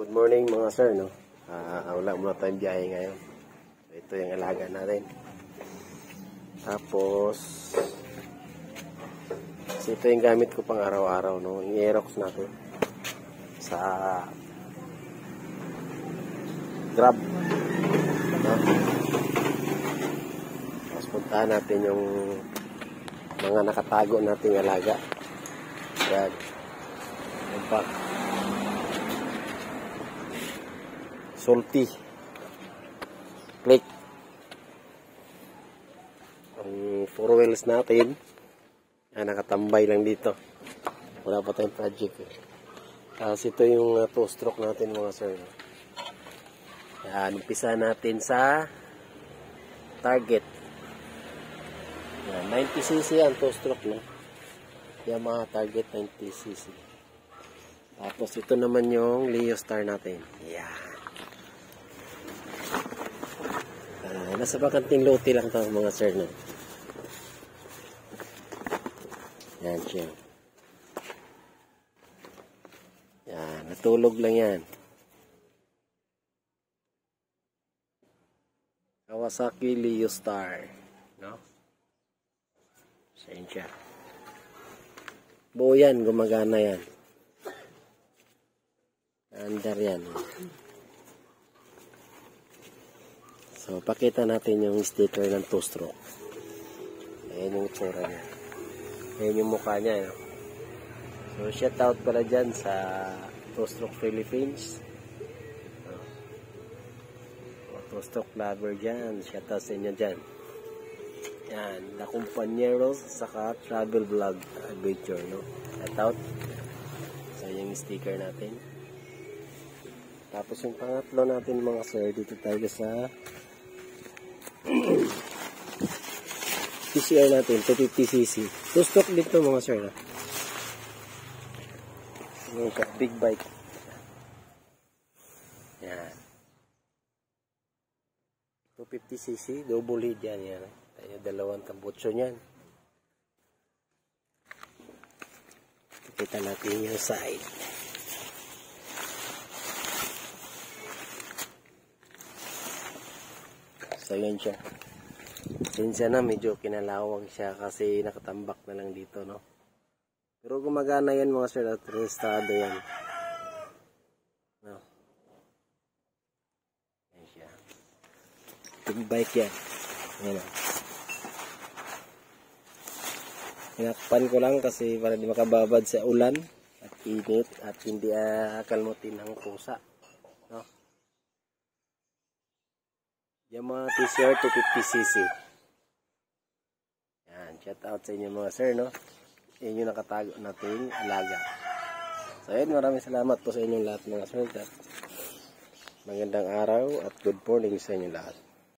Good morning mga sir, no? Wala muna tayong biyahe ngayon. So, ito yung alaga natin. Tapos ito yung gamit ko pang araw-araw, no? Yung Aerox natin sa Grab, no? Tapos puntahan natin yung mga nakatago nating alaga. Yan. Yan pa. Salty Click. Ang 4 wheels natin nakatambay lang dito, wala pa tayong project Tapos ito yung 2-stroke natin mga sir. Yan, umpisa natin sa Target. Yan, 90cc yan, 2-stroke, no? Yamaha Target 90cc. Tapos ito naman yung Leo Star natin. Yan. Nasa bakanting lote lang ito mga sir, no? Yan siya. Yan, natulog lang yan. Kawasaki Leo Star, no? Yan siya. Buo yan, gumagana yan. Andar yan. So, pakita natin yung sticker ng 2-stroke. Ayan yung itsura niya. Ayan yung mukha niya. So, shout out pala dyan sa 2-stroke Philippines. 2-stroke lover dyan. Shout out sa inyo dyan. Yan. La Compañeros saka travel vlog adventure, no? Shout out. So, yung sticker natin. Tapos yung pangatlo natin mga sir, dito tayo sa PCR natin, 250cc. 2-stroke dito mga sir. Yan siya, big bike. Yan. 250cc, double head yan. Yan. Tayo dalawang tambutso niyan. Kita natin yung side. So, yan siya. Sinsya na, medyo kinalawang siya kasi nakatambak na lang dito, no? Pero gumagana yan mga sir, at restado yan. No? Yan siya. Big bike yan. Yan o. Hinakpan ko lang kasi para di makababad sa ulan at init at hindi kalmutin ng pusa. No? Yamaha TCR 250cc. Yan, shout out sa inyo mga sir, no? Yan yung nakatago nating alaga. So, yan, maraming salamat po sa inyong lahat mga sir. Magandang araw at good morning sa inyong lahat.